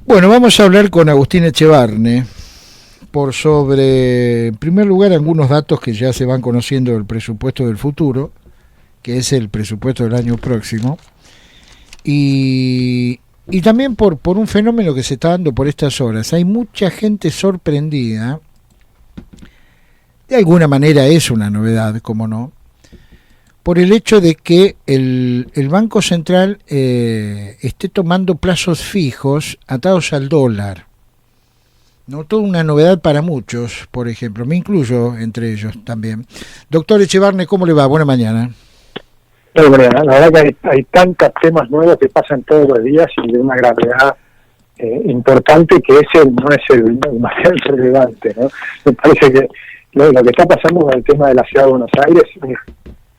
Bueno, vamos a hablar con Agustín Echevarne en primer lugar, algunos datos que ya se van conociendo del presupuesto del futuro, que es el presupuesto del año próximo, y también por un fenómeno que se está dando por estas horas. Hay mucha gente sorprendida, de alguna manera es una novedad, como no, por el hecho de que el Banco Central esté tomando plazos fijos atados al dólar. No, toda una novedad para muchos, por ejemplo, me incluyo entre ellos también. Doctor Echevarne, ¿cómo le va? Buena mañana. Bueno, la verdad que hay tantos temas nuevos que pasan todos los días y de una gravedad importante que no es el más relevante, ¿no? Me parece que lo que está pasando con el tema de la Ciudad de Buenos Aires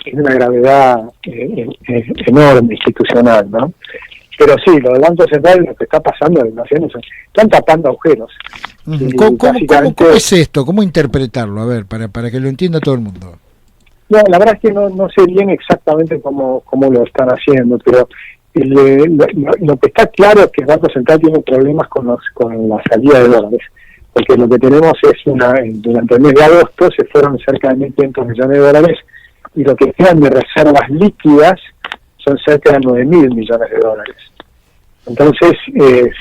es una gravedad enorme, institucional, ¿no? Pero sí, lo del Banco Central, lo que está pasando, están tapando agujeros. ¿Cómo es esto? ¿Cómo interpretarlo? A ver, para que lo entienda todo el mundo. No, la verdad es que no sé bien exactamente cómo lo están haciendo, pero lo que está claro es que el Banco Central tiene problemas con la salida de dólares, porque lo que tenemos es durante el mes de agosto se fueron cerca de 1.500 millones de dólares y lo que quedan de reservas líquidas son cerca de 9.000 millones de dólares. Entonces,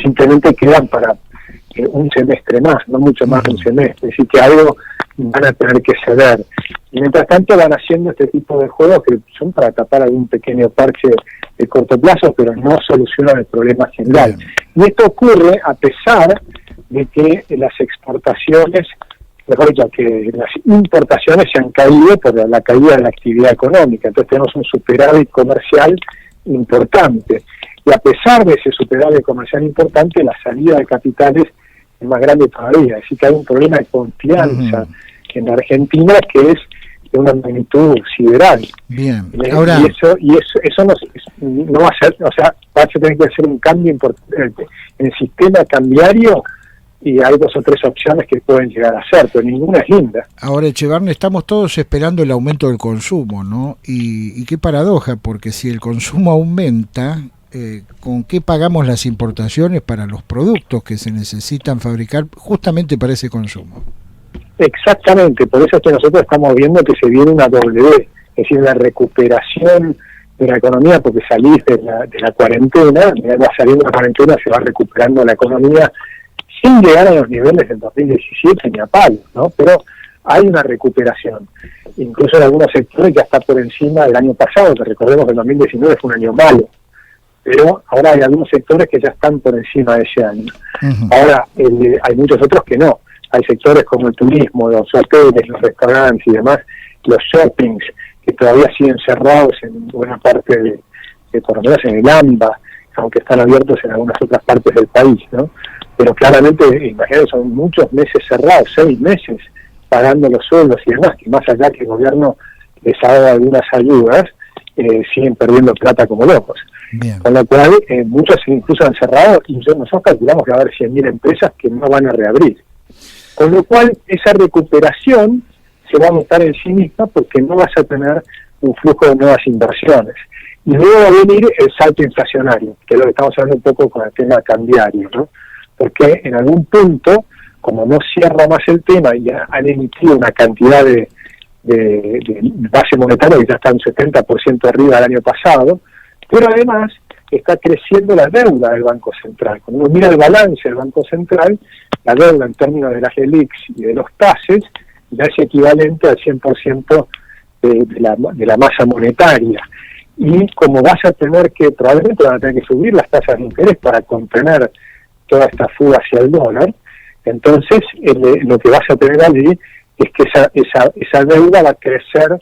simplemente quedan para un semestre más, no mucho más de un semestre, así que algo van a tener que ceder. Y mientras tanto van haciendo este tipo de juegos que son para tapar algún pequeño parche de corto plazo, pero no solucionan el problema general. Y esto ocurre a pesar de que las exportaciones, mejor dicho, que las importaciones se han caído por la caída de la actividad económica. Entonces tenemos un superávit comercial importante. Y a pesar de ese superávit comercial importante, la salida de capitales es más grande todavía. Así que hay un problema de confianza en la Argentina que es de una magnitud sideral. Bien. Ahora, y eso no va a ser, o sea, va a tener que hacer un cambio importante en el sistema cambiario, y hay 2 o 3 opciones que pueden llegar a ser, pero ninguna es linda. Ahora, Echevarne, estamos todos esperando el aumento del consumo, ¿no? Y qué paradoja, porque si el consumo aumenta, ¿con qué pagamos las importaciones para los productos que se necesitan fabricar justamente para ese consumo? Exactamente, por eso es que nosotros estamos viendo que se viene una W, es decir, una recuperación de la economía, porque salís de la cuarentena, va saliendo la cuarentena, se va recuperando la economía, sin llegar a los niveles del 2017 ni a palo, ¿no? Pero hay una recuperación, incluso en algunos sectores ya está por encima del año pasado, que recordemos que el 2019 fue un año malo, pero ahora hay algunos sectores que ya están por encima de ese año. Ahora hay muchos otros que no, hay sectores como el turismo, los hoteles, los restaurantes y demás, los shoppings, que todavía siguen cerrados en buena parte por lo menos en el AMBA, aunque están abiertos en algunas otras partes del país, ¿no? Pero claramente, imagínense, son muchos meses cerrados, 6 meses, pagando los sueldos y demás, que más allá que el gobierno les ha dado algunas ayudas, siguen perdiendo plata como locos. Bien. Con lo cual, muchos incluso han cerrado, y nosotros calculamos que va a haber 100.000 empresas que no van a reabrir. Con lo cual, esa recuperación se va a notar en sí misma porque no vas a tener un flujo de nuevas inversiones. Y luego va a venir el salto inflacionario, que es lo que estamos hablando un poco con el tema cambiario, ¿no? Porque en algún punto, como no cierra más el tema y han emitido una cantidad de base monetaria que ya está un 70% arriba del año pasado, pero además está creciendo la deuda del Banco Central. Cuando uno mira el balance del Banco Central, la deuda en términos de las LELIQs y de los TASES ya es equivalente al 100% de la masa monetaria. Y como vas a tener que, probablemente van a tener que subir las tasas de interés para contener toda esta fuga hacia el dólar, entonces lo que vas a tener allí es que esa deuda va a crecer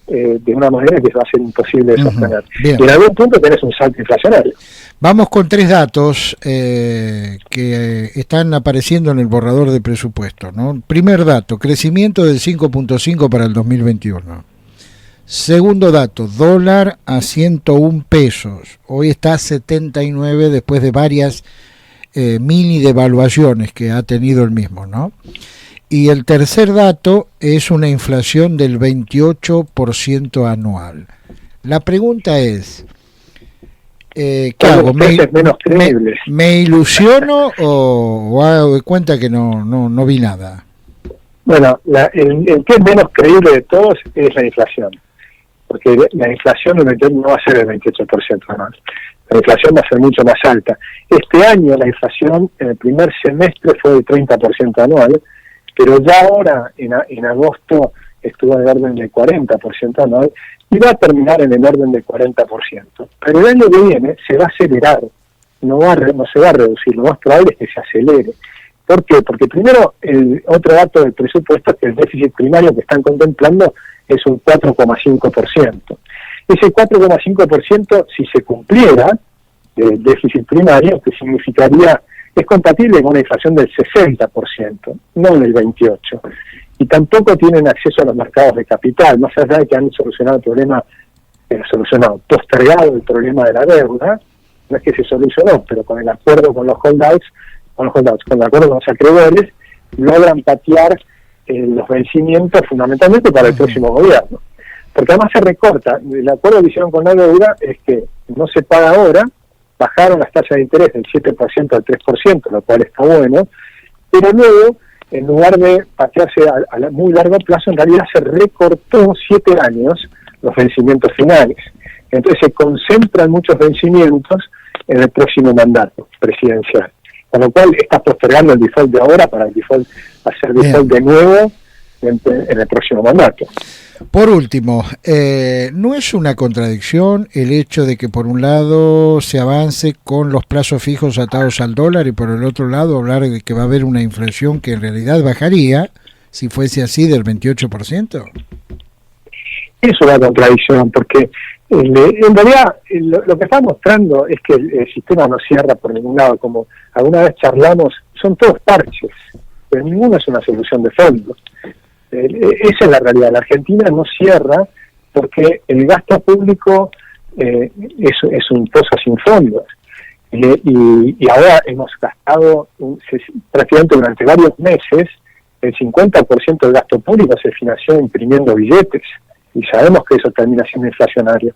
de una manera que va a ser imposible de sostener. Y en algún punto tenés un salto inflacionario. Vamos con 3 datos que están apareciendo en el borrador de presupuesto, ¿no? Primer dato, crecimiento del 5.5 para el 2021. Segundo dato, dólar a 101 pesos. Hoy está a 79 después de varias mini devaluaciones que ha tenido el mismo, ¿no? Y el tercer dato es una inflación del 28% anual. La pregunta es, ¿qué hago? Menos creíbles. ¿Me ilusiono o hago de cuenta que no vi nada? Bueno, el que es menos creíble de todos es la inflación, porque la inflación no va a ser el 28% anual, la inflación va a ser mucho más alta. Este año la inflación en el primer semestre fue de 30% anual, pero ya ahora en agosto estuvo en el orden del 40% anual y va a terminar en el orden del 40%. Pero el año que viene se va a acelerar, no se va a reducir, lo más probable es que se acelere. ¿Por qué? Porque primero, el otro dato del presupuesto es que el déficit primario que están contemplando es un 4,5%. Ese 4,5%, si se cumpliera el déficit primario, que significaría, es compatible con una inflación del 60%, no del 28%. Y tampoco tienen acceso a los mercados de capital, más allá de que han solucionado el problema, postergado el problema de la deuda, no es que se solucionó, pero con el acuerdo con los holdouts, con el acuerdo con los acreedores, logran patear los vencimientos fundamentalmente para el próximo gobierno. Porque además se recorta, el acuerdo que hicieron con la deuda es que no se paga ahora, bajaron las tasas de interés del 7% al 3%, lo cual está bueno, pero luego, en lugar de patearse a muy largo plazo, en realidad se recortó 7 años los vencimientos finales. Entonces se concentran muchos vencimientos en el próximo mandato presidencial. Con lo cual está postergando el default de ahora para el default hacer default de nuevo en el próximo mandato. Por último, ¿no es una contradicción el hecho de que por un lado se avance con los plazos fijos atados al dólar y por el otro lado hablar de que va a haber una inflación que en realidad bajaría si fuese así del 28%? Es una contradicción porque en realidad lo que está mostrando es que el sistema no cierra por ningún lado, como alguna vez charlamos, son todos parches, pero ninguno es una solución de fondo. Esa es la realidad. La Argentina no cierra porque el gasto público es un pozo sin fondos. Y ahora hemos gastado prácticamente durante varios meses, el 50% del gasto público se financió imprimiendo billetes. Y sabemos que eso termina siendo inflacionario.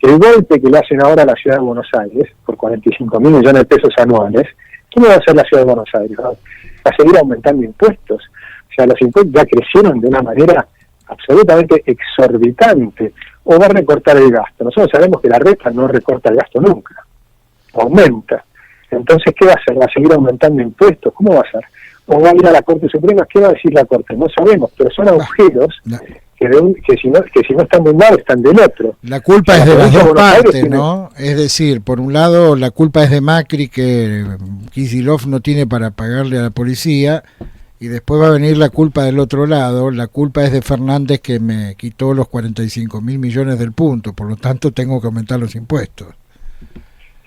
El golpe que le hacen ahora a la Ciudad de Buenos Aires, por 45.000 millones de pesos anuales, ¿qué va a hacer la Ciudad de Buenos Aires? Va a seguir aumentando impuestos. O sea, los impuestos ya crecieron de una manera absolutamente exorbitante. O va a recortar el gasto. Nosotros sabemos que la reta no recorta el gasto nunca. Aumenta. Entonces, ¿qué va a hacer? ¿Va a seguir aumentando impuestos? ¿Cómo va a ser? ¿O va a ir a la Corte Suprema? ¿Qué va a decir la Corte? No sabemos, pero son agujeros que si no están de un lado, están del otro. La culpa es de las dos partes, ¿no? Es decir, por un lado, la culpa es de Macri, que Kicillof no tiene para pagarle a la policía, y después va a venir la culpa del otro lado. La culpa es de Fernández, que me quitó los 45.000 millones del punto, por lo tanto tengo que aumentar los impuestos.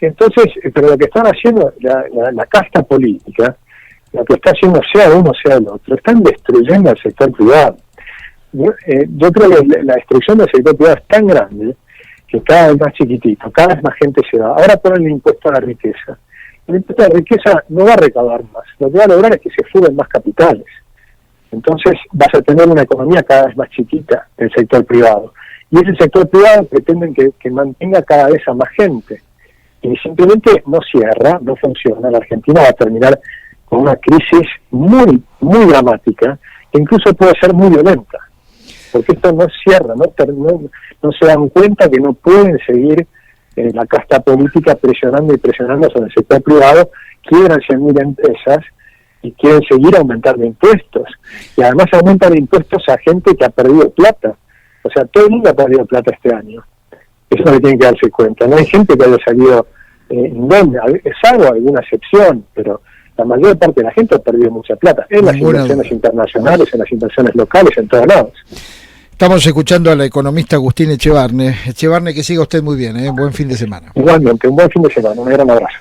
Entonces, pero lo que están haciendo la casta política, lo que está haciendo sea uno sea el otro, están destruyendo al sector privado. Yo creo que la destrucción del sector privado es tan grande que cada vez más chiquitito, cada vez más gente se va. Ahora ponen el impuesto a la riqueza. El impuesto a la riqueza no va a recaudar más, lo que va a lograr es que se fuguen más capitales. Entonces vas a tener una economía cada vez más chiquita del sector privado. Y ese sector privado pretenden que mantenga cada vez a más gente. Y simplemente no cierra, no funciona. La Argentina va a terminar con una crisis muy, muy dramática, que incluso puede ser muy violenta. Porque esto no cierra, no se dan cuenta que no pueden seguir la casta política presionando sobre el sector privado, quiebran 100.000 empresas y quieren seguir aumentando impuestos. Y además aumentan impuestos a gente que ha perdido plata. O sea, todo el mundo ha perdido plata este año. Eso es lo que tienen que darse cuenta. No hay gente que haya salido indemne, salvo alguna excepción, pero la mayor parte de la gente ha perdido mucha plata en las inversiones internacionales, en las inversiones locales, en todos lados. Estamos escuchando a la economista Agustín Echevarne. Echevarne, que siga usted muy bien, buen fin de semana. Igualmente, un buen fin de semana, un gran abrazo.